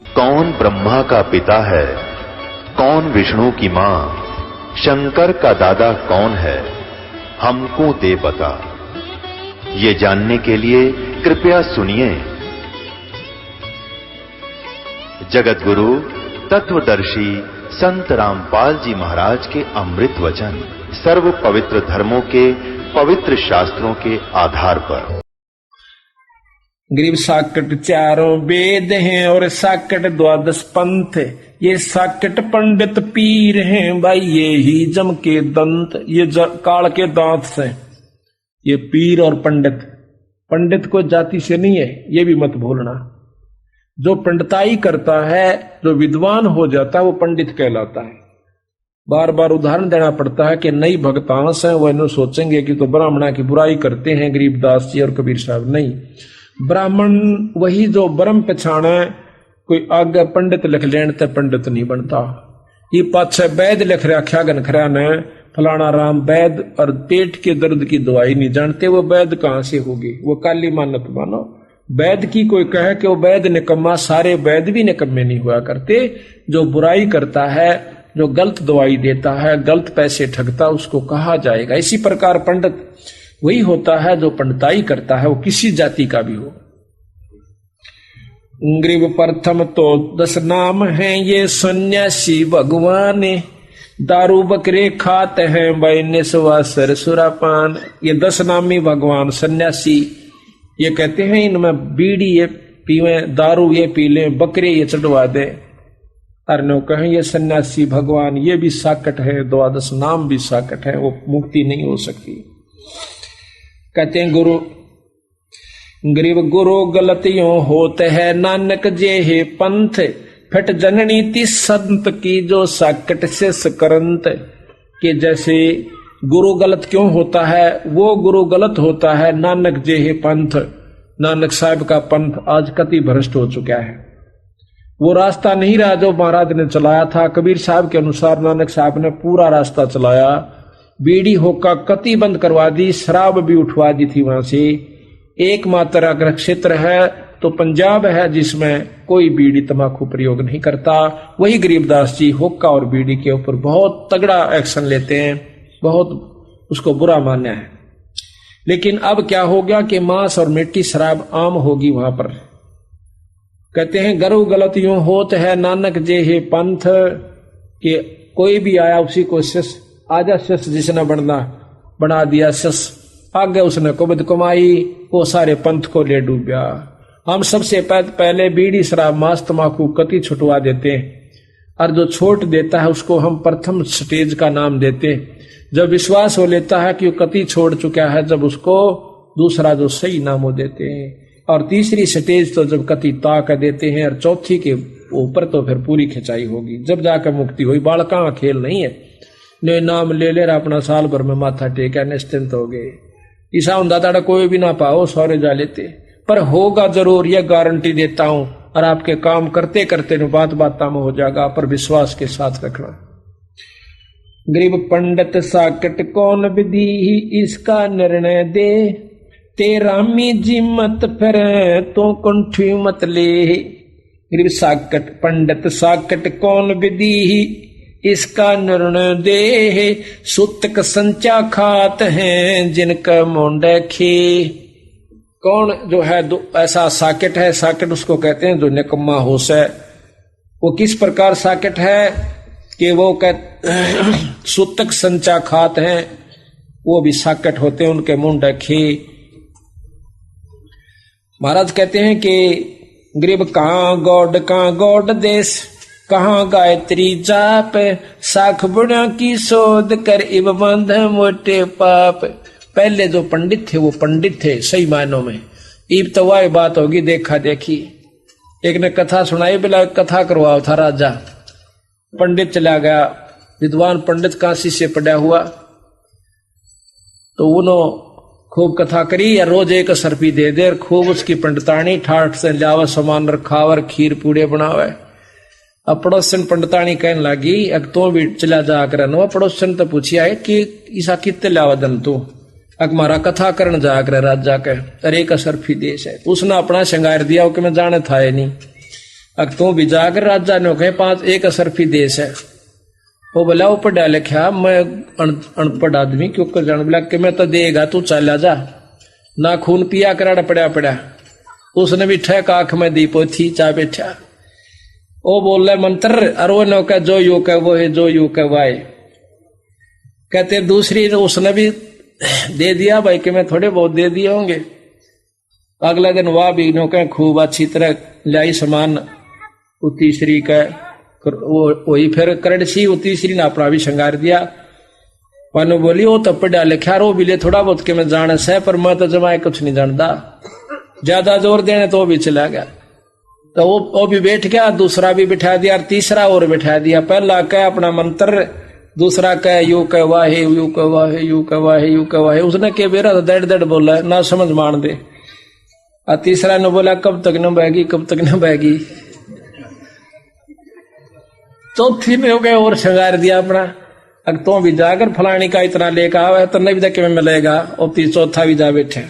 कौन ब्रह्मा का पिता है, कौन विष्णु की मां, शंकर का दादा कौन है, हमको दे बता। ये जानने के लिए कृपया सुनिए जगत गुरु तत्वदर्शी संत रामपाल जी महाराज के अमृत वचन सर्व पवित्र धर्मों के पवित्र शास्त्रों के आधार पर। गरीब साकट चारों वेद हैं और साकट द्वादश पंथ। ये साकट पंडित पीर हैं भाई, ये ही जम के दंत, ये काल के दांत से। ये पीर और पंडित, पंडित को जाति से नहीं है, ये भी मत भूलना। जो पंडिताई करता है, जो विद्वान हो जाता है, वो पंडित कहलाता है। बार बार उदाहरण देना पड़ता है कि नई भक्तांश है वह सोचेंगे कि तो ब्राह्मणा की बुराई करते हैं गरीबदास जी और कबीर साहब। नहीं, ब्राह्मण वही जो ब्रह्म पछाणे। कोई आगे पंडित लिख लेने तो पंडित नहीं बनता। ये पाछे वैद लिख रखा गनखरा ने, फलाना राम वैद, और पेट के दर्द की दवाई नहीं जानते, वो वैद कहां से होगी? वो काली मानत मानो। वैद की कोई कहे कि वो वैद निकम्मा, सारे वैद भी निकम्मे नहीं हुआ करते। जो बुराई करता है, जो गलत दवाई देता है, गलत पैसे ठगता, उसको कहा जाएगा। इसी प्रकार पंडित वही होता है जो पंडिताई करता है, वो किसी जाति का भी हो। गरीब प्रथम तो 10 नाम हैं ये सन्यासी भगवान, दारू बकरे खाते हैं भाई निस्वासर सुरापान। ये 10 नामी भगवान सन्यासी, ये कहते हैं इनमें बीड़ी ये पीवे, दारू ये पी लें, बकरे ये चढ़वा दे। अरनो कहें ये सन्यासी भगवान, ये भी साकट है, 12 नाम भी साकट है, वो मुक्ति नहीं हो सकती। कहते हैं गुरु गरीब गुरु गलतियों होते है नानक जे हे पंथ, फट जननी ती संत की जो साकट से सकरंत। कि जैसे गुरु गलत क्यों होता है? वो गुरु गलत होता है नानक जे हे पंथ। नानक साहब का पंथ आज कति भ्रष्ट हो चुका है। वो रास्ता नहीं रहा जो महाराज ने चलाया था। कबीर साहब के अनुसार नानक साहब ने पूरा रास्ता चलाया। बीड़ी होका कति बंद करवा दी, शराब भी उठवा दी थी वहां से। एकमात्र अगर क्षेत्र है तो पंजाब है जिसमें कोई बीड़ी तंबाकू प्रयोग नहीं करता। वही गरीबदास जी हुक्का और बीड़ी के ऊपर बहुत तगड़ा एक्शन लेते हैं, बहुत उसको बुरा मान्या है। लेकिन अब क्या हो गया कि मांस और मिट्टी शराब आम होगी वहां पर। कहते हैं गरु गलत यूं होत है नानक जे हे पंथ, कि कोई भी आया उसी को शिष, आजा शिष जिसने बना दिया शिष, आगे उसने कुबद कमाई, वो सारे पंथ को ले डूबया। हम सबसे पहले बीड़ी शराब मांस तंबाकू कति छुटवा देते हैं, और जो छोड़ देता है उसको हम प्रथम स्टेज का नाम देते हैं। जब विश्वास हो लेता है कि वो कति छोड़ चुका है, जब उसको दूसरा जो सही नाम वो देते हैं, और तीसरी स्टेज तो जब कति ताक देते हैं, और चौथी के ऊपर तो फिर पूरी खिंचाई होगी, जब जाकर मुक्ति हुई। बालका का खेल नहीं है, ने नाम ले ले अपना साल भर में माथा टेका निश्चिंत हो गए। ईसा दादा कोई भी ना पाओ सौरे जा लेते, पर होगा जरूर, यह गारंटी देता हूं। और आपके काम करते करते बात बात में हो जाएगा, पर विश्वास के साथ रखना। गरीब पंडित साकट कौन विधि इसका निर्णय दे, तेरामी जी मत फिर तो कंठी मत ले। गरीब साकट पंडित साकट कौन विधि इसका निर्णय दे, सूतक संचा खात हैं जिनका मुंडे खे। कौन जो है ऐसा साकेट है? साकेट उसको कहते हैं जो निकम्मा होश है। वो किस प्रकार साकेट है कि वो सूतक संचा खात हैं, वो भी साकेट होते हैं, उनके मुंडे खे। महाराज कहते हैं कि गरीब कहाँ गौड देश, कहाँ गायत्री जाप, साख बुढ़ा की शोध कर इब बंध मोटे पाप। पहले जो पंडित थे वो पंडित थे सही मायनों में, इब तो वह बात होगी देखा देखी। एक ने कथा सुनाई, बिला कथा करवाओ था राजा। पंडित चला गया, विद्वान पंडित काशी से पड़ा हुआ, तो उन्होंने खूब कथा करी, या रोज एक सरपी दे दे, खूब उसकी पंडितानी ठाठ से लावा सामान रखावर, खीर पूड़े बनावे। अब पड़ोसन पंडितानी कहने लगी, अब तो भी चला जा कर पड़ोसन तो पूछिया है कि ईसा कितने लावा दन तू, अक मारा कथा करन जा कर राजा के, अरे का सरफी देश है। उसने अपना श्रृंगार दिया कि मैं जाने था नहीं। अब तू भी जाकर राजा ने कहे 5 एक असरफी देश है। वो बोला वो पढ़ा लिखा, मैं अनपढ़ आदमी क्यों कर जान, बोला कि मैं तो देगा तू चला जा, ना खून पिया कराड़ा पड़ा। उसने भी ठेक आंख में दी पोथी चा बैठा। वो बोल रहे मंत्र, और वो नो का जो यू कह वो है, जो यू कह वाय। कहते दूसरी उसने भी दे दिया भाई कि मैं थोड़े बहुत दे दिए होंगे। अगला दिन वह भी नो कह खूब अच्छी तरह लाई सामान। वो तीसरी का वही फिर करड़सी, वो तीसरी ने अपना भी श्रृंगार दिया। वानो बोली वो तो पढ़ा लिखा रो भी ले थोड़ा बहुत के मैं जान से, पर मैं तो जमाए कुछ नहीं जानता। ज्यादा जोर देने तो वो भी चला गया। तो वो भी बैठ गया, दूसरा भी बिठा दिया, और तीसरा और बिठा दिया। पहला कह अपना मंत्र, दूसरा कह यू कह वाहे, यू कह वाहे, यू कह वाहे, यू कह वाहे। उसने के बेरा तो दड़ दड़ बोला ना समझ मान दे। और तीसरा ने बोला कब तक न बहेगी, कब तक न बहेगी। चौथी ने हो गए और श्रृंगार दिया अपना। अगर तो भी जाकर फलानी का इतना लेकर आवे तो नहीं भी में मिलेगा। और चौथा भी जा बैठे।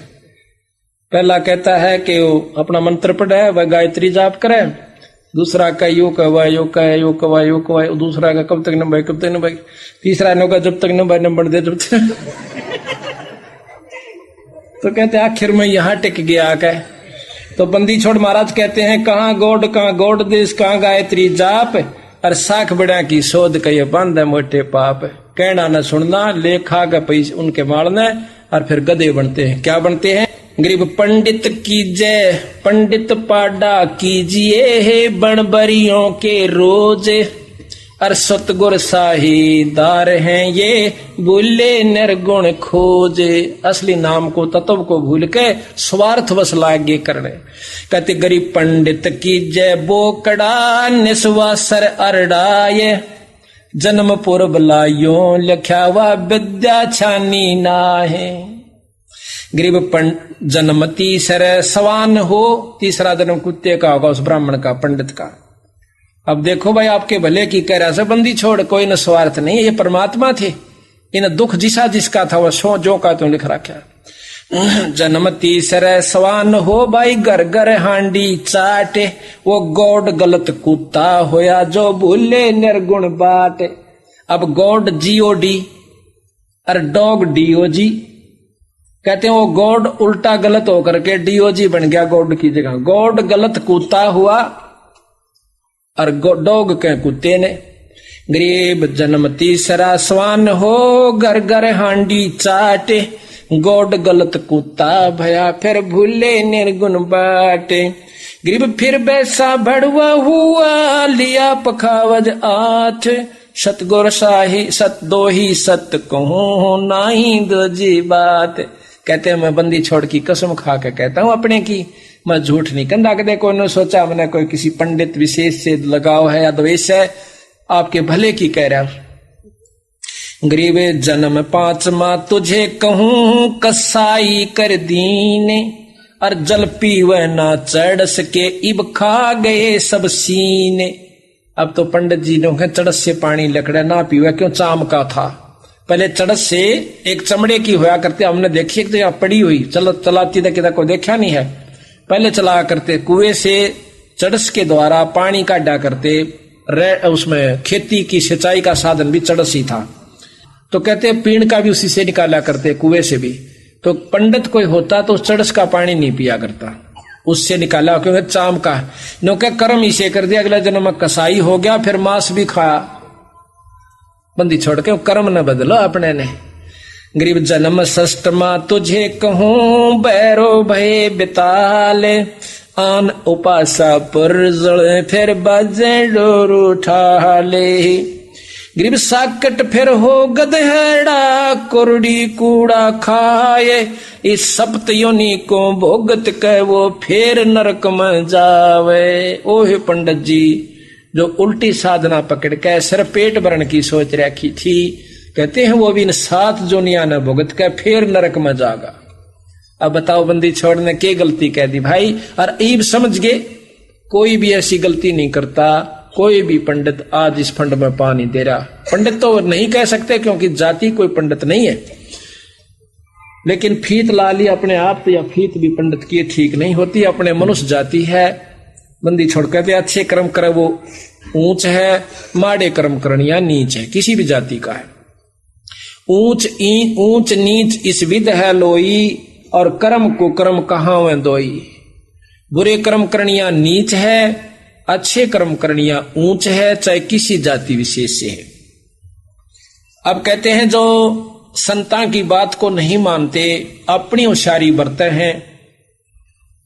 पहला कहता है कि वो अपना मंत्र पढ़े, वह गायत्री जाप करे। दूसरा का यू कह यू कह यू कह यू कह। दूसरा का कब तक न भाई, कब तक न भाई। तीसरा ने कहा जब तक न भाई नंबर दे, जब तक। तो कहते आखिर में यहां टिक गया कह। तो बंदी छोड़ महाराज कहते हैं कहाँ गौड़ देश, कहाँ गायत्री जाप, और साख बड़ा की शोध कहिए बंद है मोटे पाप। कहना न सुनना, लेखा का पैसे उनके मारने, और फिर गधे बनते हैं। क्या बनते हैं? गरीब पंडित कीजय, पंडित पाडा कीजिए है बनबरियों के रोज। और सतगुर साहीदार हैं ये, भूले निर्गुण खोजे। असली नाम को तत्व को भूल के स्वार्थ बस लागे करने। कहते गरीब पंडित कीजय बोकड़ा, निस्वासर अरडाए। जन्म पूर्व लायो लिखा हुआ विद्या छानी ना है। गरीब जन्म तीसर सवान हो, तीसरा जन्म कुत्ते का होगा उस ब्राह्मण का, पंडित का। अब देखो भाई आपके भले की कह रहा से बंदी छोड़, कोई न स्वार्थ नहीं। ये परमात्मा थे, इन दुख जिसका था वह सो जो का तो लिख रखा। जन्म तीसरे सवान हो भाई, घर घर हांडी चाटे। वो गौड गलत कुत्ता होया, जो भूले निर्गुण बाट। अब गौड GOD और डॉग DOG। कहते हैं वो गॉड उल्टा गलत होकर के DOG बन गया गॉड की जगह। गॉड गलत कुत्ता हुआ और डॉग के कुत्ते ने। गरीब जन्म तीसरा स्वान हो, घर घर हांडी चाटे। गॉड गलत कुत्ता भया, फिर भूले निर्गुण बाटे। गरीब फिर बैसा भड़ुआ हुआ, लिया पखावज आठ। सतगुर साही सत दो ही सत कहूं, नाही दो जी बात। कहते हैं मैं बंदी छोड़ की कसम खा के कहता हूं अपने की, मैं झूठ नहीं कंधा कदे। कोई ने सोचा मैंने कोई किसी पंडित विशेष से लगाव है या द्वेष है, आपके भले की कह रहा। गरीबे जन्म 5वां तुझे कहूं, कसाई कर दीने। और जल पीवे ना चढ़स के, इब खा गए सब सीने। अब तो पंडित जी ने चढ़स से पानी लकड़ा ना पीवे, क्यों चाम का था। पहले चढ़स से एक चमड़े की होया करते, हमने देखी तो यहाँ पड़ी हुई चलाती था, किधर को देखा नहीं है। पहले चला करते कुएं से चढ़स के द्वारा पानी काटा करते, उसमें खेती की सिंचाई का साधन भी चढ़स ही था। तो कहते पीण का भी उसी से निकाला करते, कुएं से भी। तो पंडित कोई होता तो चढ़स का पानी नहीं पिया करता, उससे निकाला, क्योंकि चाम का नो क्या कर्म इसे कर दिया। अगला जन्म में कसाई हो गया, फिर मांस भी खाया। बंदी छोड़ के कर्म न बदलो अपने ने। गरीब जन्म षष्ठमा तुझे कहूं, बैरो भय बिताले। आन उपासा पर जड़े, फिर बजे डोर उठा ले। गरीब साकट फिर हो गधेड़ा, कुरड़ी कूड़ा खाए। इस सप्त योनि को भोगत के, वो फिर नरक में जावे। ओहे पंडित जी जो उल्टी साधना पकड़ के सिर पेट भरण की सोच रखी थी, कहते हैं वो भी इन 7 जोनिया न भुगत के फिर नरक में जागा। अब बताओ बंदी छोड़ने की गलती कह दी भाई। और ईब समझ गए कोई भी ऐसी गलती नहीं करता। कोई भी पंडित आज इस फंड में पा नहीं दे रहा। पंडित तो नहीं कह सकते क्योंकि जाति कोई पंडित नहीं है, लेकिन फीत ला ली अपने आप, या फीत भी पंडित की ठीक नहीं होती। अपने मनुष्य जाति है, बंदी छोड़ कहते अच्छे कर्म करे वो ऊंच है, माड़े कर्म करनिया नीच है, किसी भी जाति का है। ऊंच नीच इस विध है लोई, और कर्म को कर्म कहाँ वे दोई। बुरे कर्म करनिया नीच है, अच्छे कर्म करनिया ऊंच है, चाहे किसी जाति विशेष से है। अब कहते हैं जो संता की बात को नहीं मानते, अपनी होशियारी बरते हैं,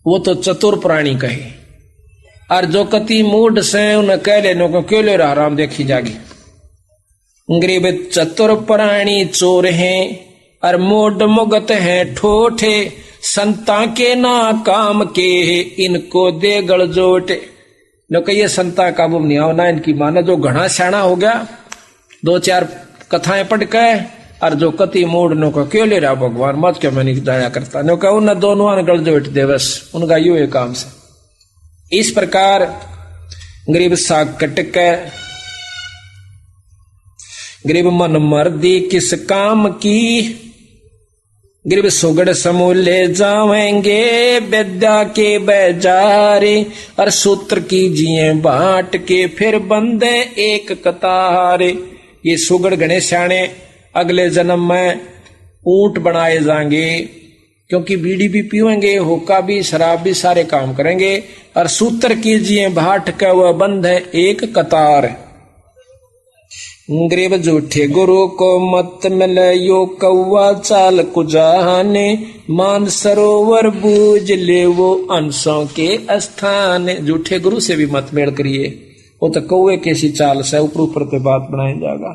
वो तो चतुर प्राणी कहे, और जो कति मूड से उन्हें कह लेने को क्यों ले रहा राम देखी जागी। गरीब चतुर प्राणी चोर हैं, और मोड मुगत हैं ठोठे, संता के ना काम के इनको दे गलजोटे। नो कहिए संता काबू नहीं आओ ना इनकी माना, जो घना स्याणा हो गया 2-4 कथाएं पढ़ के, और जो कति मूड नो को क्यों ले रहा भगवान मत के मैं नहीं जाया करता, नो कह उन दोनों गलजोट दे बस उनका यू है काम से। इस प्रकार गरीब साग कटक गरीब मन मर्दी किस काम की, गरीब सुगड़ समूले जावेंगे विद्या के बेजारे, और सूत्र कीजिए बांट के फिर बंदे एक कतारे। ये सुगड़ गणे स्याणे अगले जन्म में ऊंट बनाए जाएंगे, क्योंकि बीड़ी भी पीवेंगे, हुक्का भी, शराब भी, सारे काम करेंगे। और सूत्र कीजिए बांट के वह बंद है एक कतार। गरीब झूठे गुरु को मत मिले यो कौवा चाल कुजाने, मान सरोवर बूझ ले वो अंशों के स्थान। झूठे गुरु से भी मत मेल करिए, वो तो कौवे कैसी चाल से ऊपर पे बात बनाया जाएगा।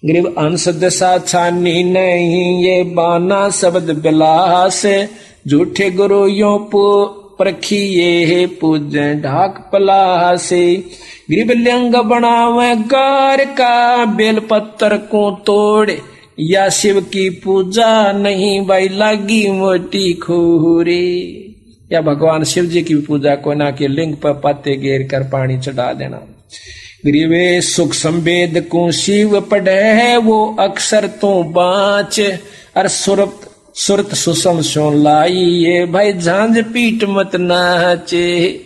गरीब अंश दशा छानी नहीं ये बाना शब्द बिलास, झूठे गुरु यो परखिए पूजे ढाक पलासे। गरीब लिंग बनावे गार का बेल पत्थर को तोड़े, या शिव की पूजा नहीं भाई लागी मोटी खूरे। या भगवान शिव जी की पूजा को ना के लिंग पर पत्ते घेर कर पानी चढ़ा देना। गरीबे सुख संवेद को शिव पढ़े है वो अक्षर तो बाँच, और सुरत सुसम सो लाई ये भाई झांझ पीट मत नाचे।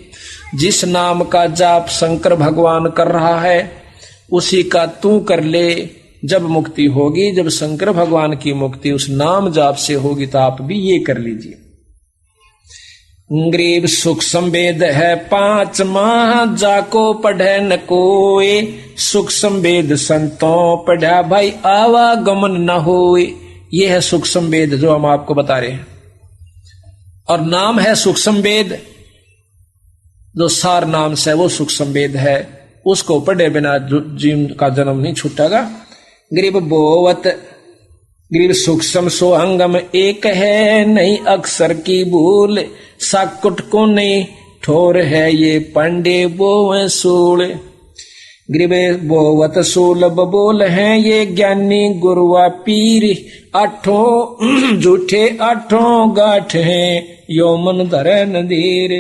जिस नाम का जाप शंकर भगवान कर रहा है उसी का तू कर ले, जब मुक्ति होगी, जब शंकर भगवान की मुक्ति उस नाम जाप से होगी, तो आप भी ये कर लीजिए। गरीब सुख संवेद है 5 माह जाको पढ़े न कोए, सुख संवेद संतों पढ़ा भाई आवागमन न होए। ये है सुख संवेद जो हम आपको बता रहे हैं, और नाम है सुख संवेद, जो सार नाम से वो सुख संवेद है, उसको पढ़े बिना जीव का जन्म नहीं छूटेगा। गरीब बोवत गरीब सूक्ष्म सोहंगम एक है नहीं अक्षर की भूल, साकुट को नहीं ठोर है ये पांडे बोवे सूल। गरीब बोवत सूलब बोल है ये ज्ञानी गुरुआ पीर, 8 झूठे 8 गाठ हैं यो मन धरे नदीर।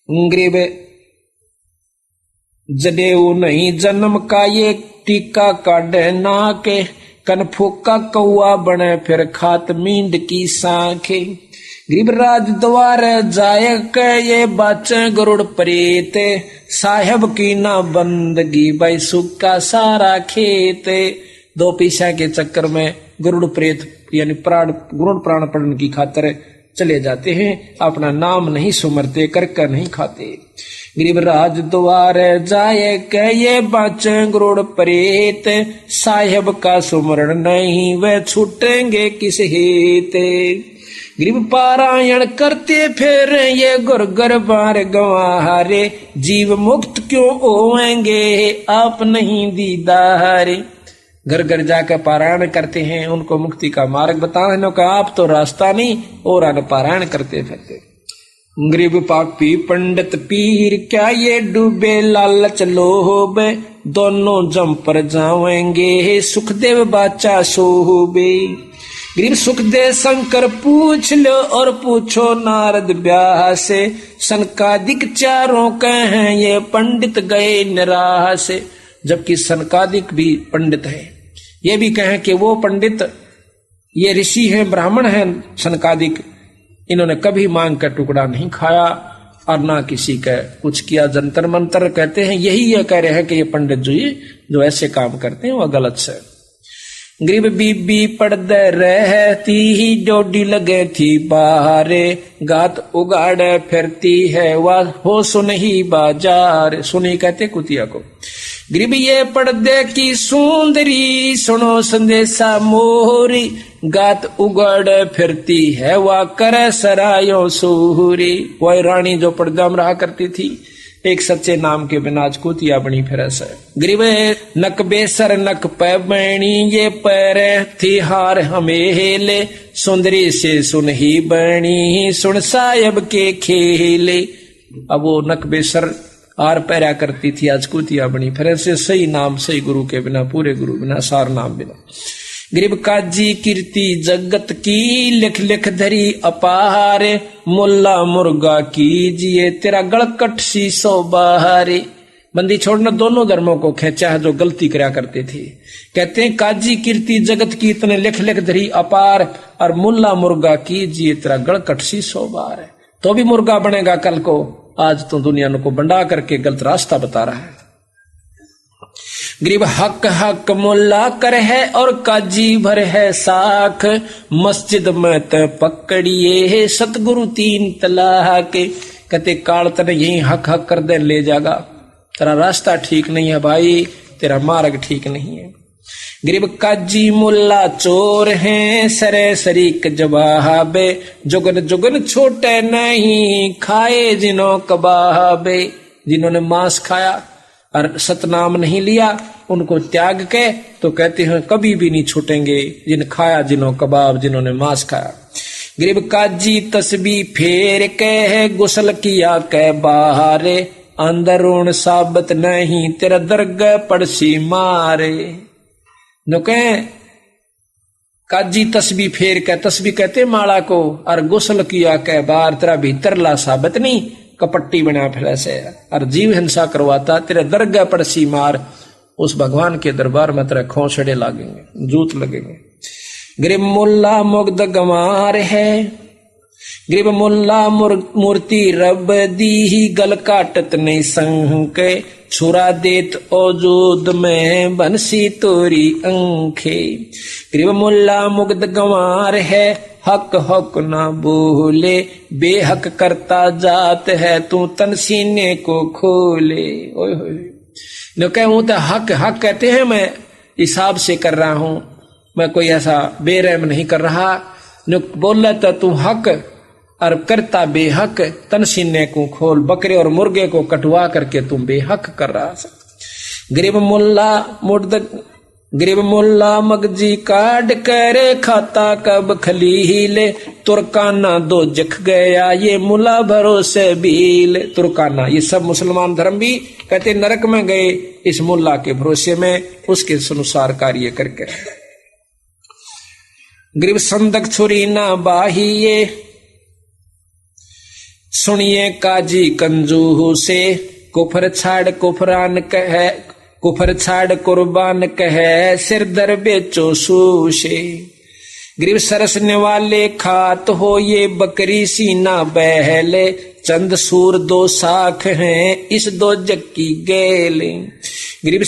गरीब जडेऊ नहीं जन्म का ये टीका काढ़े नाके, कन फूका कौआ बने फिर खात मींड की सांखे। गरीब राज द्वार जाय के ये बाचे गरुड़ प्रेत, साहेब की ना बंदगी भाई सुक्का सारा खेत। 2 पैसा के चक्कर में गरुड़ प्रेत यानी गरुड़ प्राण पढ़ने की खातिर चले जाते हैं, अपना नाम नहीं सुमरते, करकर नहीं खाते। गरीब राज द्वार जाए के ये बाचे गरुड़ प्रेत, साहेब का सुमरण नहीं वे छूटेंगे किस हेते। गरीब पारायण करते फिर ये गुरगर बार गंवारे, जीव मुक्त क्यों होएंगे आप नहीं दीदारे। घर घर जाकर पारायण करते हैं, उनको मुक्ति का मार्ग बताने का आप तो रास्ता नहीं और अन पारायण करते फिरते। गरीब पापी पंडित पीर क्या ये डूबे लालच लोभ, दोनों जम पर जाएंगे सुखदेव बाचा सोबे। गरीब सुखदेव शंकर पूछ लो और पूछो नारद व्यास, सनकादिक चारों कहें ये पंडित गए निराश। जबकि सनकादिक भी पंडित है, ये भी कहें कि वो पंडित ये ऋषि हैं ब्राह्मण हैं सनकादिक, इन्होंने कभी मांग का टुकड़ा नहीं खाया और ना किसी का कुछ किया। जंतर मंतर कहते हैं, यही ये कह रहे हैं कि ये पंडित जी जो ऐसे काम करते हैं वह गलत से। गरीब बीबी पड़दे रहती ही डोडी लगे थी बाहरे, गात उगाड़े फिरती है वह हो सुनही बाजार। सुनी कहते कुतिया को। गरीब ये पर्दे की सुंदरी सुनो संदेशा मोहरी, गात उगड़ फिरती है वह करे सरायों सूरी। वह रानी जो पर्दा में रहा करती थी, एक सच्चे नाम के बिना आज कुतिया बनी फिरस है। गरीब नक बेसर नक पैबणी, ये पैर थी हार हमें हेले, सुंदरी से सुनही बनी सुन सायब के खेले। अब वो नक बेसर आर पैरा करती थी, आज कुतिया बनी फिर से। सही नाम सही गुरु के बिना, पूरे गुरु बिना, सार नाम बिना। गरीब काजी कीर्ति जगत की, लिख लिख धरी अपारे, मुल्ला मुर्गा कीजिए तेरा गड़कट शीशो बहारे। बंदी छोड़ना दोनों धर्मों को खेचा है जो गलती करा करते थे। कहते हैं काजी कीर्ति जगत की, इतने लिख लिख धरी अपार, और मुल्ला मुर्गा कीजिए तेरा गड़कट शीशो बहारे। तो भी मुर्गा बनेगा कल को, आज तो दुनिया को बंडा करके गलत रास्ता बता रहा है। गरीब हक हक मुल्ला कर है और काजी भर है साख, मस्जिद में त पकड़िए है सतगुरु 3 तलाक। कहते काल तने यही हक हक कर दे ले जागा, तेरा रास्ता ठीक नहीं है भाई, तेरा मार्ग ठीक नहीं है। गरीब काजी मुल्ला चोर हैं सरे शरीक जवाबे, जुगन जुगन छोटे नहीं खाए जिन्हों कबाबे। जिन्होंने मांस खाया और सतनाम नहीं लिया, उनको त्याग के तो कहते हैं कभी भी नहीं छूटेंगे। जिन खाया जिन्हों कबाब, जिन्होंने मांस खाया। गरीब काजी तस्बी फेर के है गुसल किया के बाहरे, अंदरून साबत नहीं तेरा दरगाह पड़सी मारे। नो कहे काजी तस्बी फेर के, तस्बी कहते माला को, और गुसल किया के बाहर तेरा भीतर ला साबत नहीं, कपट्टी बना फिर से और जीव हिंसा करवाता तेरे दरगाह पड़सी मार। उस भगवान के दरबार में तेरे खोसड़े लगेंगे, जूत लगेंगे। गरीब मुल्ला मुग्ध गंवार है, गरीब मुल्ला मूर्ति रब दी ही गल काटत नहीं संग, छुरा देत औजूद में बंसी तोरी अंखे। गरीब मुल्ला मुग्ध गंवार है, हक हक ना बोले, बेहक करता जात है तू तन सीने को खोले। ओए होए न कहूं तो हक हक कहते हैं, मैं हिसाब से कर रहा हूं, मैं कोई ऐसा बेरहम नहीं कर रहा। न बोला तो तू हक और करता बेहक, तन सीने को खोल। बकरे और मुर्गे को कटवा करके तुम बेहक कर रहा है। गरीब मुल्ला मुर्द गरीब मुल्ला मगजी काट करे, खाता कब खलीले, तुर्काना दो जख गया ये मुला भरोसे भील। तुर्काना ये सब मुसलमान धर्म भी कहते नरक में गए इस मुल्ला के भरोसे में, उसके अनुसार कार्य करके। गरीब संदक छुरी ना बाहिए, सुनिए काजी कंजूह से, कुफर छाड़ कुफरान कहे, कुफर छाड़ कुर्बान कहे, सिर दर बेचो सूशे। गरीब सरसने वाले खात हो ये बकरी सीना बहले, चंद सूर 2 साख हैं इस 2 जक्की गेले। गरीब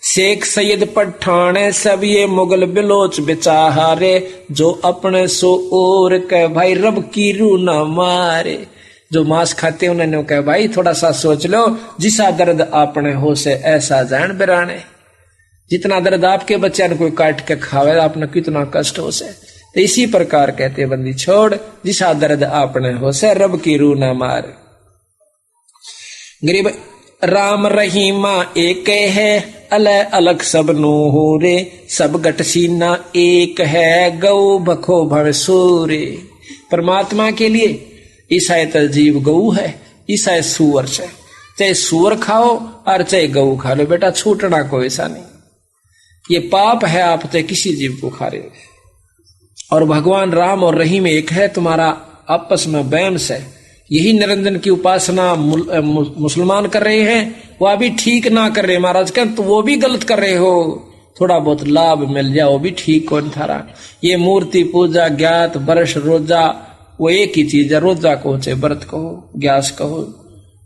शेख सैयद पठान सब ये मुगल बिलोच बेचारे, जो अपने सो और कह भाई रब की रू ना मारे। जो मांस खाते उन्होंने कहा भाई थोड़ा सा सोच लो, जिसा दर्द आपने हो से ऐसा जान बिराने। जितना दर्द आपके बच्चे ने कोई काट के खावे आपने कितना कष्ट हो से, तो इसी प्रकार कहते बंदी छोड़, जिसा दर्द आपने हो से रब की रू ना मार। गरीब राम रहीमा एक है, अलग अलग सब नूरे, सब गट सीना एक है, गौ भखो भव सूरे। परमात्मा के लिए ईसाई तो जीव गऊ है, ईसाई सुअर से, चाहे सुअर खाओ और चाहे गऊ खा लो बेटा, छूटना कोई ऐसा नहीं। ये पाप है आप चाहे किसी जीव को खा रहे हो। और भगवान राम और रहीम एक है, तुम्हारा आपस में बैम्स है। यही निरंजन की उपासना मुसलमान कर रहे हैं, वह भी ठीक ना कर रहे महाराज का, तो वो भी गलत कर रहे हो। थोड़ा बहुत लाभ मिल जाओ भी ठीक कौन थारा। ये मूर्ति पूजा ज्ञात वर्ष रोजा वो एक ही चीज है, रोजा कहो चाहे व्रत कहो ग्यास कहो।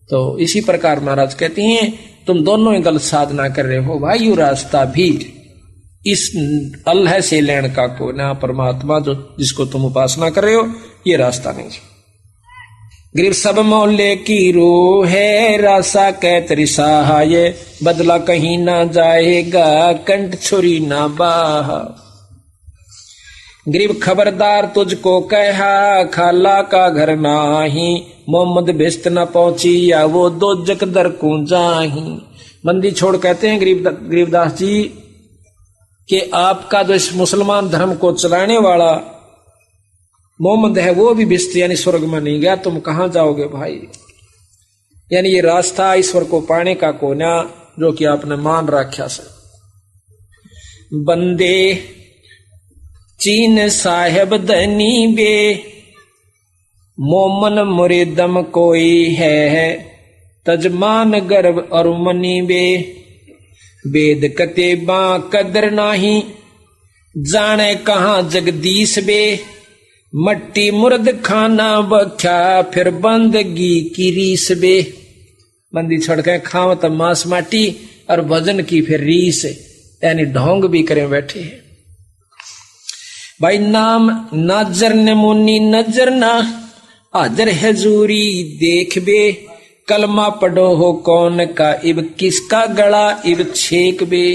तो इसी प्रकार महाराज कहते हैं तुम दोनों ही गलत साधना कर रहे हो भाई, यू रास्ता भी इस अल्लाह से लेने का को ना परमात्मा जो जिसको तुम उपासना कर रहे हो ये रास्ता नहीं। गरीब सब मोहल्ले की रो है रासा कै त्रिसाहा, ये बदला कहीं ना जाएगा कंठ छुरी ना बाहा। गरीब खबरदार तुझको कहा खाला का घर नाही, मोहम्मद बेस्त न पहुंची या वो दो जक दर को जाही। मंदी छोड़ कहते हैं गरीबदास जी कि आपका जो इस मुसलमान धर्म को चलाने वाला मोहम्मद है वो भी बिस्त यानी स्वर्ग में नहीं गया, तुम कहां जाओगे भाई। यानी ये रास्ता ईश्वर को पाने का कोना जो कि आपने मान रखा से। बंदे चीन साहेब दनी बे मोमन मुरीदम कोई है, तजमान गर्भ और मनी बे वेद कतेबा कदर नाही, जाने कहां जगदीश बे मट्टी मुर्द खाना बख्या फिर बंदगी की रीस बे। बंदी छोड़ के खाव तब मांस माटी और भजन की फिर रीस, यानी ढोंग भी करें बैठे हैं भाई। नाम नजर ने मुन्नी नजर ना हाजर हजूरी देख बे, कलमा पढ़ो हो कौन का इब किसका गला इब छेक बे।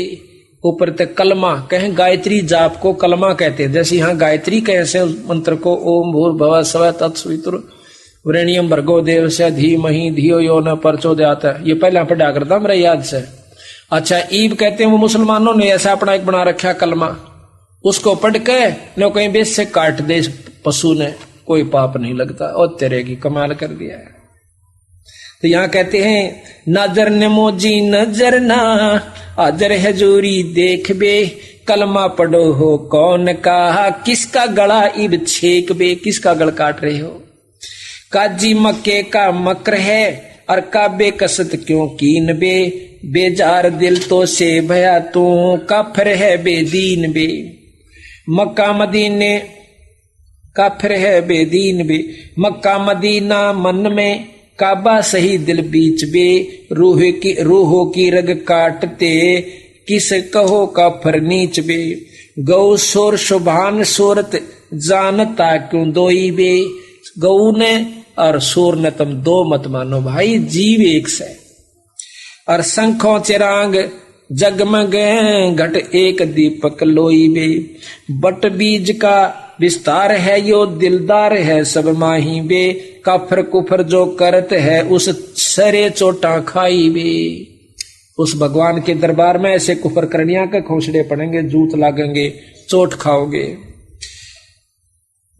ऊपर तक कलमा कहें गायत्री जाप को कलमा कहते हैं, जैसे यहाँ गायत्री कैसे मंत्र को ओम भूर्भुवः स्वः तत्सवितुर्वरेण्यं भर्गो देवस्य धीमहि धियो यो न प्रचोदयात्, ये पहला पढ़ा करता मेरे याद से। अच्छा ईब कहते हैं वो मुसलमानों ने ऐसा अपना एक बना रखा कलमा, उसको पढ़ के लो कहीं बेच से काट दे पशु ने कोई पाप नहीं लगता, और तेरे की कमाल कर दिया है। तो यहाँ कहते हैं नजर ने मोजी नजर ना हाजर हजूरी देख बे, कलमा पढ़ो हो कौन कहा किसका गला इब छेक बे, किसका गल काट रहे हो। काजी मक्के का मकर है और काबे कसत क्यों कीन बे, बेजार दिल तो से भया तू काफिर है बेदीन बे। मक्का मदीने काफिर है बेदीन बे, मक्का मदीना मन में काबा सही दिल बीच बे, रूहों की रग काटते किस कहो काफिर नीच बे। गौ सोर शुभान सोरत जानता क्यों दोई बे, गौ ने और सोर ने तुम दो मत मानो भाई, जीव एक से। और शंखों चिरांग जगमग घट एक दीपक लोई बे, बट बीज का विस्तार है यो दिलदार है सब माही बे, काफर कुफर जो करत है उस सरे चोटा खाई बे। उस भगवान के दरबार में ऐसे कुफर करनिया के खोसड़े पड़ेंगे, जूत लागेंगे, चोट खाओगे।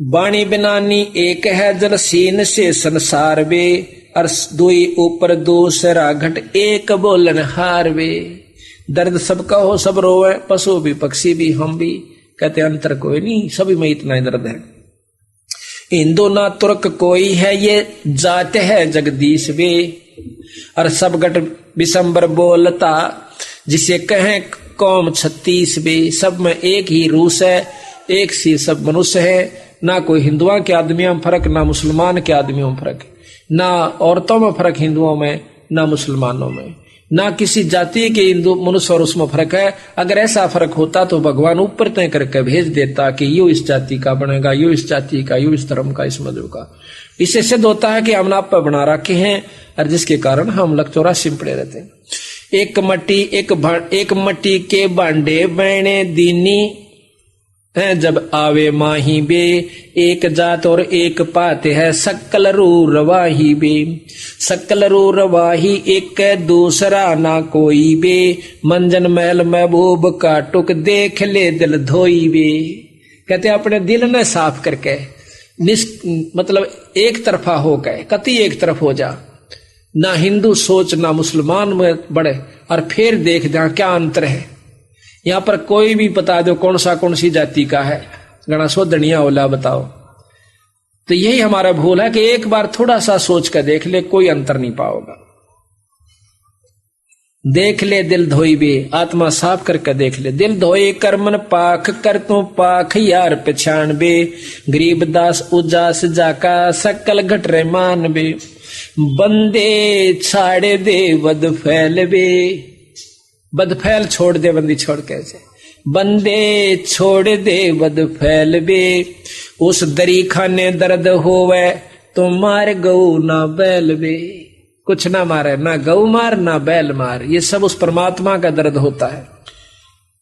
बाणी बिनानी एक है जल सीन से संसार बे, और दुई ऊपर दूसरा घट एक बोलन हार बे। दर्द सबका हो सब रोवे, पशु भी पक्षी भी हम भी, कहते अंतर कोई नहीं, सभी में इतना ही दर्द है। हिंदू ना तुर्क कोई है ये जात है जगदीश बे, और सब गट बिसंबर बोलता जिसे कहें कौम 36 बे। सब में एक ही रूस है, एक सी सब मनुष्य है, ना कोई हिंदुओं के आदमियों में फर्क, ना मुसलमान के आदमियों में फर्क, ना औरतों में फर्क हिंदुओं में ना मुसलमानों में, ना किसी जाति के हिंदू मनुष्य और उसमें फर्क है। अगर ऐसा फर्क होता तो भगवान ऊपर तय करके भेज देता कि यो इस जाति का बनेगा, यो इस जाति का, यो इस धर्म का, इस मजहब का। इससे सिद्ध होता है कि हमने आप पर बना रखे हैं, और जिसके कारण हम लग चौरासी में पड़े रहते हैं। एक मट्टी के बांडे बने दीनी है जब आवे माही बे, एक जात और एक पात है सकल रू रवाही बे। सकल रू रवाही एक दूसरा ना कोई बे, मंजन महल महबूब का टुक देख ले दिल धोई बे। कहते अपने दिल ने साफ करके मतलब एक तरफा हो गए, कति एक तरफ हो जा, ना हिंदू सोच ना मुसलमान में बढ़े, और फिर देख जा क्या अंतर है। यहाँ पर कोई भी बता दो कौन सी जाति का है, गणा सो दनिया ओला बताओ। तो यही हमारा भूल है कि एक बार थोड़ा सा सोच कर देख ले, कोई अंतर नहीं पाओगा। देख ले दिल धोई बे, आत्मा साफ करके देख ले। दिल धोए कर मन पाख, कर तू पाख यार पहचान बे। गरीब दास उजास जाका, सकल घट रे मान बे। बंदे छाड़े दे बद फैल बे, बद फैल छोड़ दे बंदी छोड़ कैसे। बंदे छोड़ दे बद फैल बे। उस दरी खाने दर्द होवे, तो मार गऊ ना बैल बे। कुछ ना मारे, ना गऊ मार ना बैल मार, ये सब उस परमात्मा का दर्द होता है।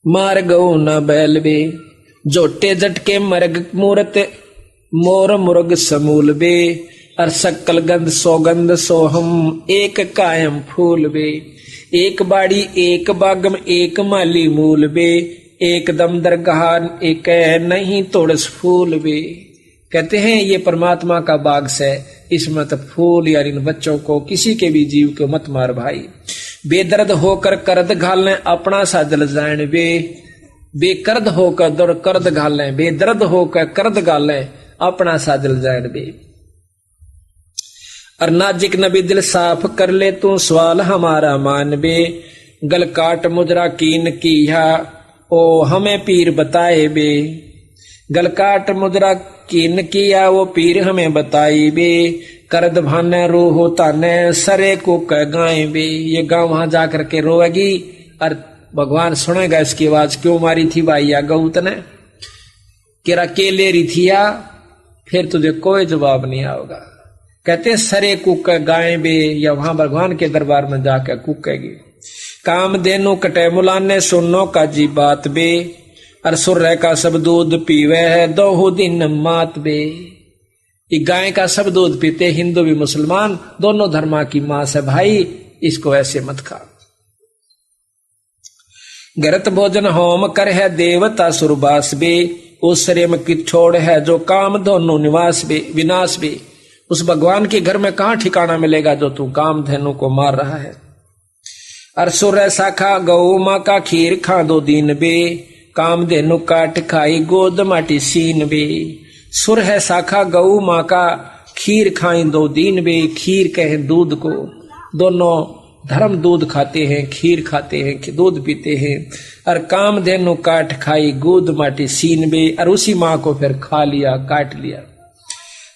मार गऊ ना बैल बे। जोटे जटके मरग मूरत, मोर मुर्ग समूल बे। और सकल गंध सौगंध सोहम, एक कायम फूल बे। एक बाड़ी एक बागम, एक माली मूल बे। एक दम दरगाह एक नहीं तोड़स फूल बे। कहते हैं ये परमात्मा का बाग से, इसमें तो फूल यार इन बच्चों को, किसी के भी जीव को मत मार भाई। बेदर्द होकर करद घालने, अपना सा जल जान बे। बेकर्द होकर दर करद घालने, बेदर्द होकर करद घालने, अपना सा जल जान बे। और नाजिक नबी दिल साफ कर ले, तू सवाल हमारा मान बे। गल काट मुजरा कीन किया, ओ हमें पीर बताए बे। गल काट मुजरा कीन किया, वो पीर हमें बताई बे। करद भाने रो होता ने, सरे को कह गाय बे। ये गाँव वहां जाकर के रोएगी और भगवान सुनेगा इसकी आवाज, क्यों मारी थी भाई या गऊ तने, केरा के ले रही थी या, फिर तुझे कोई जवाब नहीं आओगा। कहते सरे कुक गाय बे, या वहां भगवान के दरबार में जाकर कुकेगी। काम देनो कटे मुलाने, सुनो का जी बात बे। और सुर का सब दूध पीवे है, दो दिन मात बे। ये गाय का सब दूध पीते, हिंदू भी मुसलमान दोनों धर्मा की मां से भाई, इसको ऐसे मत खा। गरत भोजन होम कर है, देवता सुरबास बे। उस शरीर में की छोड़ है, जो काम दोनों निवास बे विनाश बे। उस भगवान के घर में कहां ठिकाना मिलेगा जो तू काम धनु को मार रहा है। अरसुर शाखा गौ माँ का खीर खा 2 दिन बे। काम धेनु काट खाई गोद माटी सीन बे। सुर है शाखा गौ माँ का खीर खाई 2 दिन बे। खीर कहे दूध को, दोनों धर्म दूध खाते हैं, खीर खाते हैं, दूध पीते हैं। और काम धेनु काट खाई गोद माटी सीन बे। और उसी माँ को फिर खा लिया, काट लिया।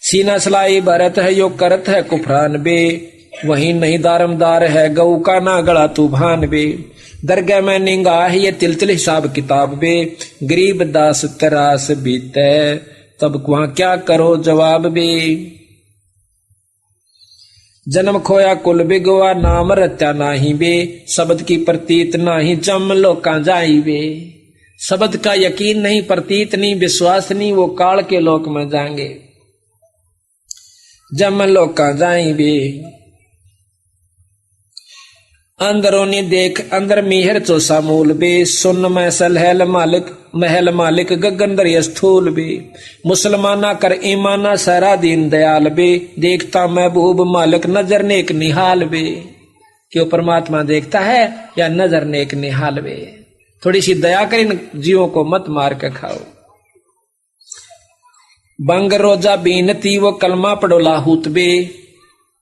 सीना सलाई भरत है, यो करत है कुफरान बे। वही नहीं दारमदार है, गऊ का ना गड़ा तू भान बे। दरगाह में निगाह ये तिल हिसाब किताब बे। गरीब दास तरास बीते, तब वहां क्या करो जवाब बे। जन्म खोया कुल बिगवा, नाम रत्या नाही बे। शब्द की प्रतीत नाही, जम लोका जाई बे। शब्द का यकीन नहीं, प्रतीत नहीं, विश्वास नहीं, वो काल के लोक में जाएंगे। जम लोका जाई बे। अंदरोनी देख अंदर मीहर चोसा मूल बे। सुन मैं सलहल मालिक महल मालिक, गगन दरिया स्थूल बे। मुसलमाना कर ईमाना, सारा दीन दयाल बे। देखता महबूब मालिक, नजर नेक निहाल बे। क्यों परमात्मा देखता है या नजर नेक निहाल बे। थोड़ी सी दया कर, इन जीवों को मत मार के खाओ। बंग रोजा बीनती, वो कलमा पढ़ो लाहूत बे।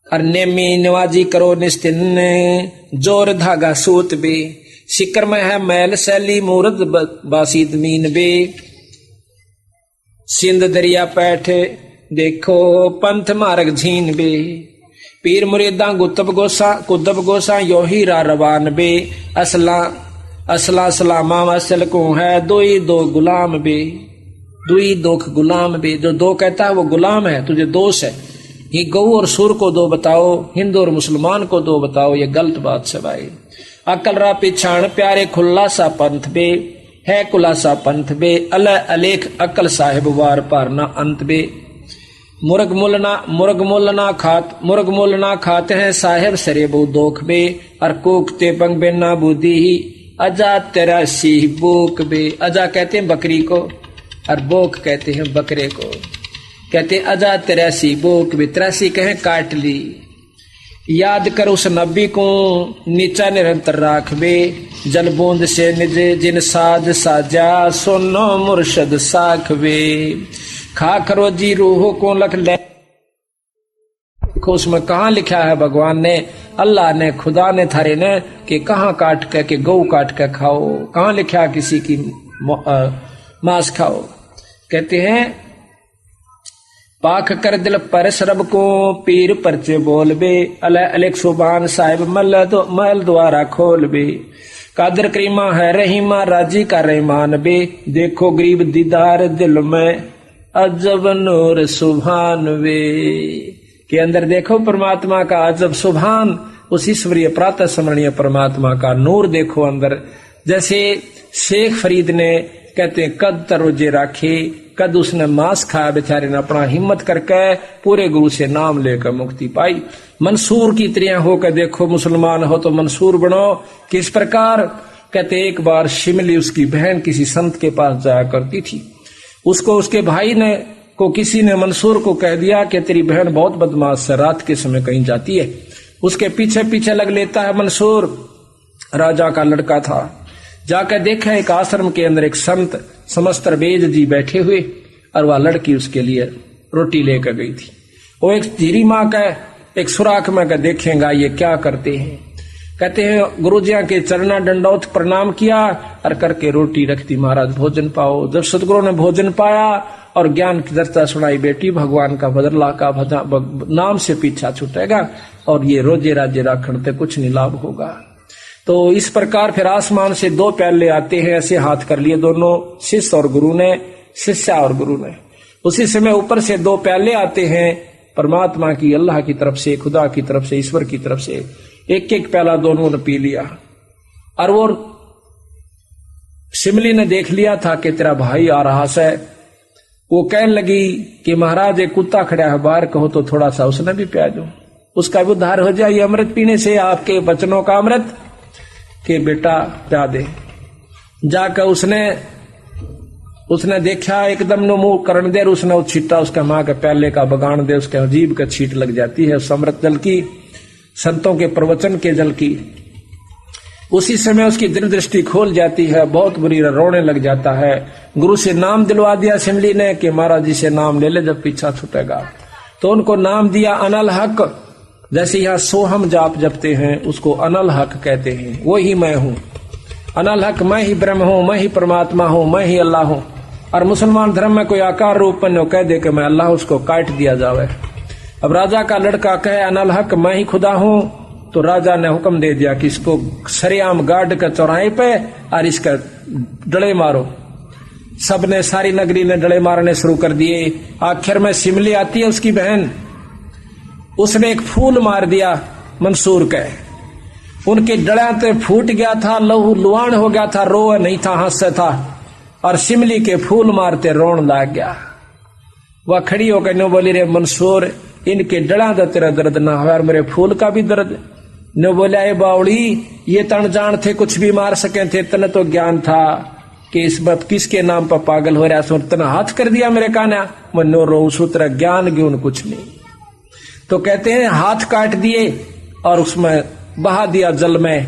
और नेमी नवाजी करो निस्तिन, जोर धागा सूत बे। शिकर में है मैल सैली, मूरत बासीद मीन बे। सिंध दरिया पैठ देखो, पंथ मार्ग झीन बे। पीर मुरीदा कुतब गोसा यो हीरा रवान बे। असला सलामा असल को है, 2 गुलाम बे। 2 गुलाम बे। जो 2 कहता है वो गुलाम है, तुझे दोष है। ये गऊ और सुर को 2 बताओ, हिंदू और मुसलमान को 2 बताओ, ये गलत बात है भाई। अकल रा पिछाण प्यारे, खुला सा पंथ बे। है खुलासा पंथ बे। अलेख अकल साहिब वार पारना अंत बे। मुर्ग मुल ना खाते हैं, साहेब सरे बहु दोख बे। और कोकते पंग बे ना बुद्धि ही, अजा तेरा सी बोक बे। अजा कहते हैं बकरी को, और बोक कहते हैं बकरे को। कहते अजा 83 बोक भी, 83 कहे काट ली। याद कर उस नबी को, नीचा निरंतर राख बे। जल बूंद से निज जिन साज साजा, सोनो मुर्शद साख बे। खा खरो जी रूह को लख ले देखो उसमें कहाँ लिखा है भगवान ने, अल्लाह ने, खुदा ने थारे ने कि कहाँ काट के गऊ काट के खाओ, कहाँ लिखा किसी की मांस खाओ। कहते हैं पाख कर दिल पर सरब को पीर परचे बोल बे, अलेक सुबान साहिब महल द्वारा खोल बे, कादर करीमा है रहीमा राजी का रहमान बे, देखो गरीब दीदार दिल में अजब नूर सुभान वे, के अंदर देखो परमात्मा का अजब सुभान, उस ईश्वरीय प्रातः स्मरणीय परमात्मा का नूर देखो अंदर। जैसे शेख फरीद ने कहते हैं कद तरोजे राखे, कद उसने मांस खाया बेचारे ने, अपना हिम्मत करके पूरे गुरु से नाम लेकर मुक्ति पाई। मंसूर की तरह होकर देखो, मुसलमान हो तो मंसूर बनो। किस प्रकार? कहते एक बार शिमली उसकी बहन किसी संत के पास जाया करती थी, उसको उसके भाई ने किसी ने मंसूर को कह दिया कि तेरी बहन बहुत बदमाश है, रात के समय कहीं जाती है। उसके पीछे पीछे लग लेता है मंसूर, राजा का लड़का था। जाकर देखा एक आश्रम के अंदर एक संत समस्तर बेज जी बैठे हुए, और वह लड़की उसके लिए रोटी लेकर गई थी। वो एक धीरी माँ का एक सुराख में का देखेगा ये क्या करते हैं। कहते हैं गुरुजिया के चरणा दंडौत प्रणाम किया और करके रोटी रख दी, महाराज भोजन पाओ। जब सतगुरु ने भोजन पाया और ज्ञान की चर्चा सुनाई, बेटी भगवान का बदला का नाम से पीछा छूटेगा और ये रोजे राजे राखण कुछ नहीं लाभ होगा। तो इस प्रकार फिर आसमान से दो प्याले आते हैं, ऐसे हाथ कर लिए दोनों शिष्य और गुरु ने, शिष्या और गुरु ने। उसी समय ऊपर से दो प्याले आते हैं परमात्मा की, अल्लाह की तरफ से, खुदा की तरफ से, ईश्वर की तरफ से। एक एक प्याला दोनों ने पी लिया। और वो शिमली ने देख लिया था कि तेरा भाई आ रहा है। वो कहने लगी कि महाराज एक कुत्ता खड़ा है बाहर, कहो तो थोड़ा सा उसने भी प्या दो, उसका भी उद्धार हो जाए अमृत पीने से, आपके वचनों का अमृत, के बेटा प्या दे। जाकर उसने देखा एकदम नो मुंह करण दे, उसने वो छीटा उसका माँ के प्याले का बगान दे, उसके अजीब का छीट लग जाती है उस अमृत जल की, संतों के प्रवचन के जल की। उसी समय उसकी दृष्टि खोल जाती है, बहुत बुरी रोने लग जाता है। गुरु से नाम दिलवा दिया शिमली ने कि महाराज जी से नाम ले ले जब पीछा छूटेगा। तो उनको नाम दिया अनल हक। जैसे यहाँ सोहम जाप जपते हैं उसको अनल हक कहते हैं, वो ही मैं हूँ। अनल हक मैं ही ब्रह्म हूँ, मैं ही परमात्मा हूँ, मैं ही अल्लाह हूँ। और मुसलमान धर्म में कोई आकार रूप में कह दे कि मैं अल्लाह, उसको काट दिया जावे। अब राजा का लड़का कहे अनल हक मैं ही खुदा हूँ, तो राजा ने हुक्म दे दिया कि इसको सरेआम गार्ड का चौराहे पे और इसका डले मारो। सबने, सारी नगरी ने डले मारने शुरू कर दिए। आखिर में शिमली आती है उसकी बहन, उसने एक फूल मार दिया मंसूर के, उनके डड़ा ते फूट गया था, लहू लुआन हो गया था, रो नहीं था, हंस था। और शिमली के फूल मारते रोन लग गया। वह खड़ी होकर नो बोली रे मंसूर, इनके डड़ा दा तेरा दर्द ना हो और मेरे फूल का भी दर्द। नो बोला ए बावड़ी, ये तन जान थे कुछ भी मार सके थे, तने तो ज्ञान था कि इस बात किसके नाम पर पागल हो रहा, तना हाथ कर दिया मेरे काना। मनो रो सूत्र ज्ञान ज्ञान कुछ नहीं। तो कहते हैं हाथ काट दिए और उसमें बहा दिया जल में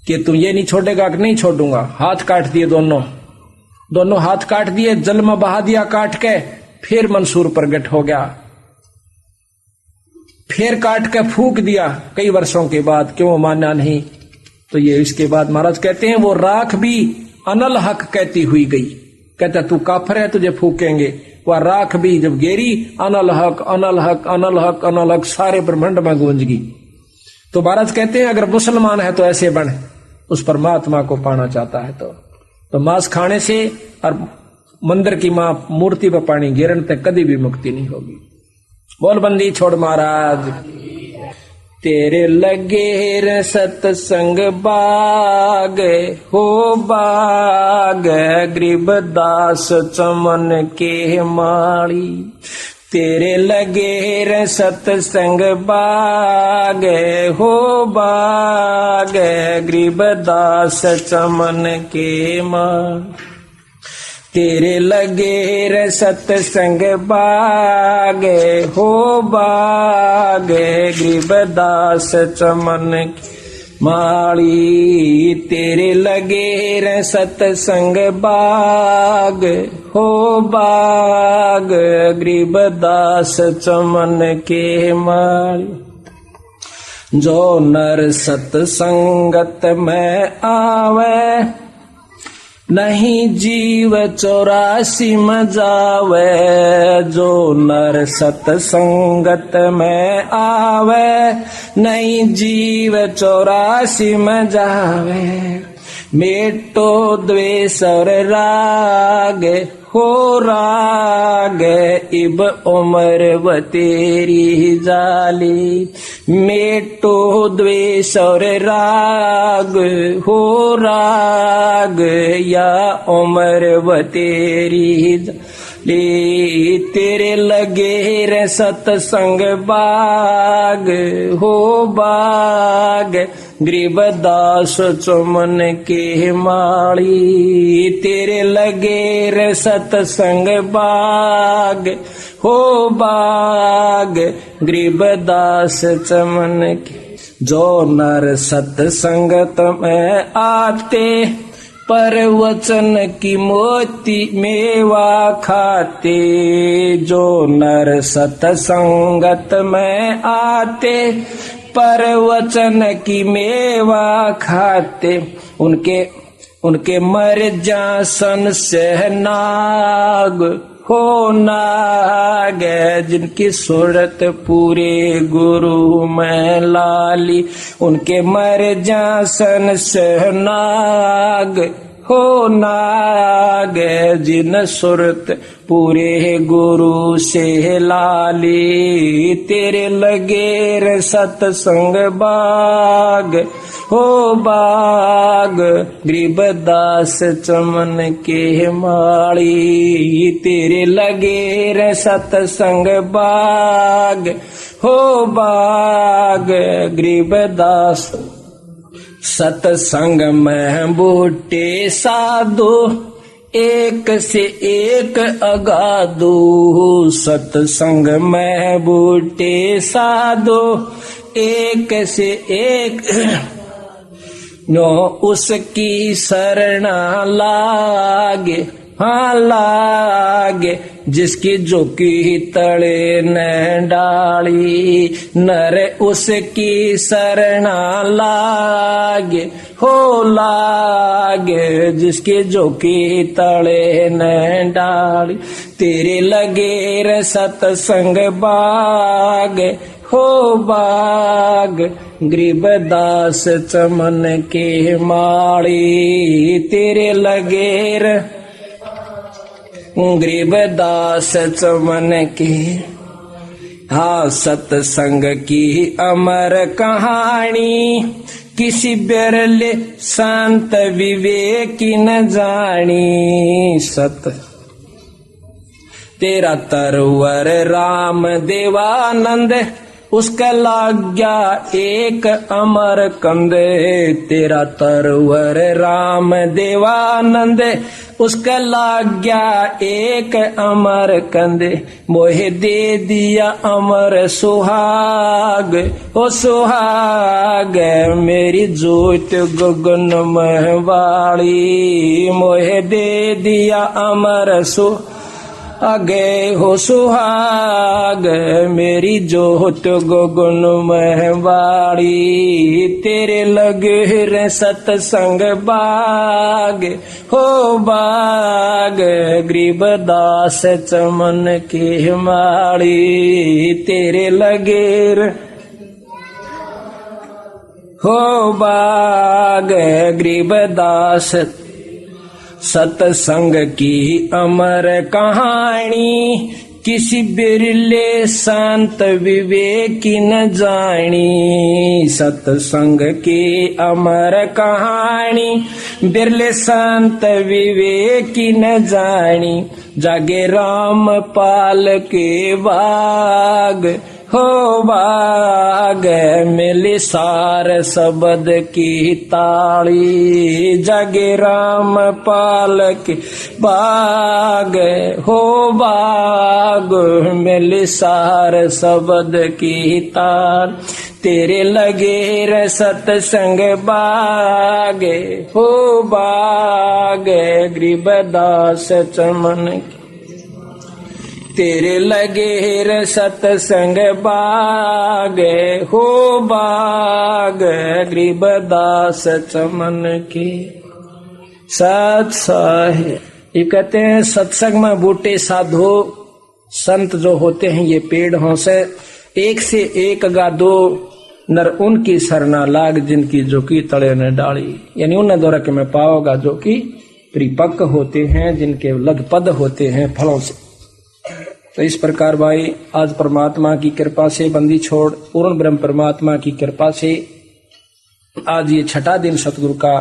कि तू ये नहीं छोड़ेगा कि नहीं छोड़ूंगा। हाथ काट दिए दोनों हाथ काट दिए, जल में बहा दिया काट के। फिर मंसूर प्रगट हो गया, फिर काट के फूक दिया कई वर्षों के बाद, क्यों माना नहीं। तो ये इसके बाद महाराज कहते हैं वो राख भी अनल हक कहती हुई गई। कहता तू काफर है, तुझे फूकेंगे। वह राख भी जब गेरी अनल हक अनल हक अनल हक अनल हक सारे ब्रह्मांड में गूंज गई। तो महाराज कहते हैं अगर मुसलमान है तो ऐसे बन, उस परमात्मा को पाना चाहता है तो मांस खाने से और मंदिर की मां मूर्ति पर पानी गिरने तक कभी भी मुक्ति नहीं होगी। बोल बंदी छोड़ महाराज। तेरे लगे रे सत्संग बाग हो बाग, गरीबदास चमन के माड़ी। तेरे लगे रे सत्संग बाग हो बाग, गरीबदास चमन के माड़ी। तेरे लगे रे सत्संग बाग हो बाग, गरीबदास चमन। माली तेरे लगे रे सतसंग बाग हो बाग गरीबदास चमन के माली जो नर सतसंगत में आवे नहीं जीव 84 में जावे जो नर सतसंगत में आवे नहीं जीव 84 में जावे मेटो द्वेष और राग हो राग इब उम्र व तेरी जाली मेटो द्वेष और राग हो राग या उम्र व तेरी जाली तेरे लगे रे सतसंग बाग हो बाग गरीबदास चमन के माली तेरे लगे रे सतसंग बाग हो बाग गरीबदास चमन के जो नर सतसंगत में आते पर वचन की मोती मेवा खाते जो नर सतसंगत में आते पर वचन की मेवा खाते उनके मर जासन से नाग हो नाग जिनकी सूरत पूरे गुरु में लाली उनके मर जासन से नाग हो नाग जिन सूरत पूरे गुरु से लाली तेरे लगे रे सतसंग बाग हो बाग गरीबदास चमन के माली तेरे लगे रे सतसंग बाग हो बाग गरीबदास सतसंग में बूटे साधु एक से एक अगाधु सतसंग में बूटे साधु एक से एक नो उसकी शरणा लागे हाँ लागे जिसकी झुकी तले न डाली नर उसकी शरणा लागे हो लागे जिसकी झुकी तले न डाली तेरे लगे रे सतसंग बाग हो बाग गरीबदास चमन के माली तेरे लगेर गरीबदास चमन के हाँ सत्संग की अमर कहानी किसी बिरले शांत विवेकी न जानी सत तेरा तरवर राम देवानंद उसका लाग गया एक अमर कंदे तेरा तरवर राम देवानंद उसका लाग गया एक अमर कंदे मोहे दे दिया अमर सुहाग ओ सुहाग मेरी जोत गगन में वाली मोहे दे दिया अमर सुहाग आगे हो सुहाग मेरी जोत गगन में वाड़ी तेरे लगे रे सत्संग बाग हो बाग गरीबदास चमन की माड़ी तेरे लगे रे हो बाग गरीबदास सत्संग की अमर कहानी किसी बिरले शांत विवेकी न जानी सत्संग की अमर कहानी बिरले शांत विवेकी न जानी जागे राम पाल के बाग हो बाग मिली सार शब्द की ताली जागे राम पाल के बाग हो बाग मिली सार शब्द की ताल तेरे लगे रे सत्संग बागे हो बागे गरीबदास चमन तेरे लगे रे सत्संग बागे हो बागे गरीबदास चमन की सत साहे। ये कहते हैं सत्संग में बूटे साधु संत जो होते हैं ये पेड़ हों से एक गा दो नर उनकी सरना लाग जिनकी जो की तले ने डाली, यानी उन द्वारा के में पाओगा जो कि परिपक्व होते हैं जिनके लगपद होते हैं फलों से। तो इस प्रकार भाई आज परमात्मा की कृपा से बंदी छोड़ पूर्ण ब्रह्म परमात्मा की कृपा से आज ये छठा दिन सतगुरु का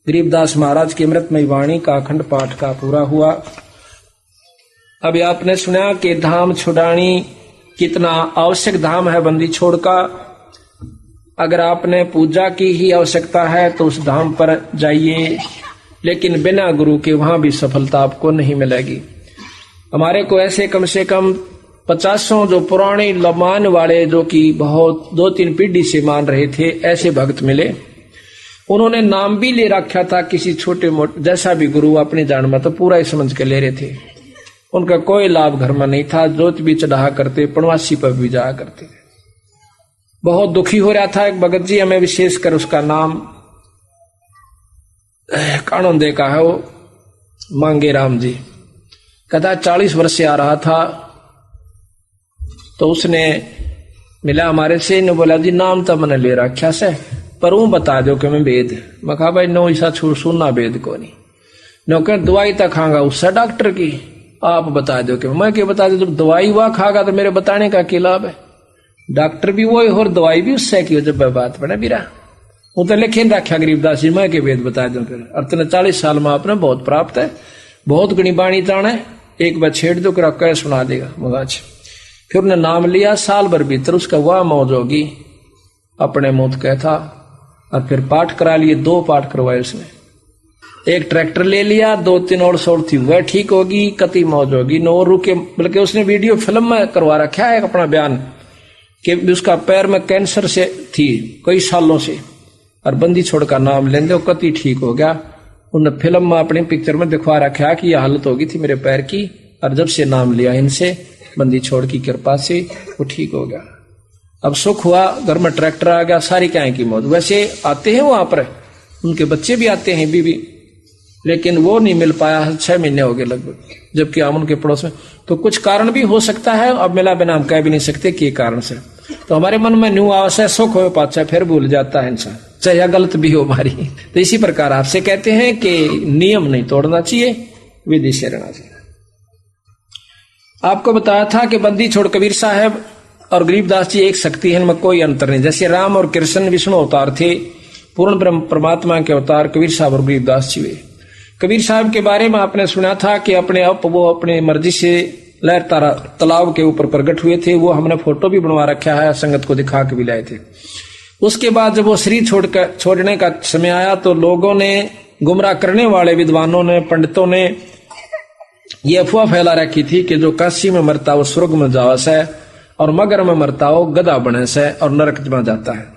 गरीबदास महाराज की अमृतमयी वाणी का अखंड पाठ का पूरा हुआ। अभी आपने सुना कि धाम छुड़ानी कितना आवश्यक धाम है बंदी छोड़ का। अगर आपने पूजा की ही आवश्यकता है तो उस धाम पर जाइए, लेकिन बिना गुरु के वहां भी सफलता आपको नहीं मिलेगी। हमारे को ऐसे कम से कम 50 जो पुराने लमान वाले जो कि बहुत 2-3 पीढ़ी से मान रहे थे ऐसे भक्त मिले। उन्होंने नाम भी ले रखा था किसी छोटे मोटे जैसा भी गुरु अपने जान में तो पूरा ही समझ के ले रहे थे। उनका कोई लाभ घर में नहीं था, जोत भी चढ़ा करते, पणवासी पर भी जाया करते। बहुत दुखी हो रहा था एक भगत जी, हमें विशेषकर उसका नाम कानोंदे का है, वो मांगे राम जी। कहता 40 वर्ष से आ रहा था तो उसने मिला हमारे से, ने बोला जी नाम तो मैंने ले रखा से पर वो बता दो कि मैं वेद। मैं कहा भाई नो ऐसा सुनना वेद को नहीं, नो कह दवाई तक खागा उससे डॉक्टर की, आप बता दो कि मैं क्या बता दो, जब दवाई वह खागा तो मेरे बताने का क्या लाभ है। डॉक्टर भी वही और दवाई भी उससे की, जब बात बना बिरा वो तो लिखे रखा गरीबदास जी मैं के वेद बता दो। फिर अर्थ 40 साल में आपने बहुत प्राप्त है, बहुत गणी बाणी ताने, एक बार छेड़ दो कर कह सुना देगा मगाज। फिर उन्हें नाम लिया, साल भर भीतर उसका वह मौज होगी अपने मुंह कहता। और फिर पाठ करा लिए, 2 पाठ करवाए उसने, एक ट्रैक्टर ले लिया, 2-3 और सौर थी वह ठीक होगी, कति मौज होगी नो रुके। बल्कि उसने वीडियो फिल्म में करवा रखा है अपना बयान कि उसका पैर में कैंसर से थी कई सालों से, और बंदी छोड़ का नाम लेंदे वो कति ठीक हो गया। उन फिल्म में अपनी पिक्चर में दिखवा रखा कि यह हालत होगी थी मेरे पैर की, और जब से नाम लिया इनसे बंदी छोड़ की कृपा से वो ठीक हो गया। अब सुख हुआ, घर में ट्रैक्टर आ गया, सारी क्या की मौत। वैसे आते हैं वहां पर, उनके बच्चे भी आते हैं बीबी, लेकिन वो नहीं मिल पाया, 6 महीने हो गए लगभग, जबकि हम उनके पड़ोस में। तो कुछ कारण भी हो सकता है, अब मिला बिना हम कह भी नहीं सकते कि कारण से। तो हमारे मन में न्यू आवास है, सुख हो पाचा फिर भूल जाता है इंसान, चाहे गलत भी हो हमारी। तो इसी प्रकार आपसे कहते हैं कि नियम नहीं तोड़ना चाहिए, विधि से रहना चाहिए। आपको बताया था कि बंदी छोड़ कबीर साहब और गरीबदास जी एक शक्ति है, इनमें कोई अंतर नहीं। जैसे राम और कृष्ण विष्णु अवतार थे, पूर्ण ब्रह्म परमात्मा के अवतार कबीर साहब और गरीबदास जी हुए। कबीर साहब के बारे में आपने सुना था कि अपने आप वो अपने मर्जी से लहर तारा तालाब के ऊपर प्रकट हुए थे। वो हमने फोटो भी बनवा रखा है, संगत को दिखा के भी लाए थे। उसके बाद जब वो शरीर छोड़ने का समय आया तो लोगों ने, गुमराह करने वाले विद्वानों ने, पंडितों ने ये अफवाह फैला रखी थी कि जो काशी में मरता वो स्वर्ग में जावस है, और मगर में मरता वो गधा बने से और नरक में जाता है।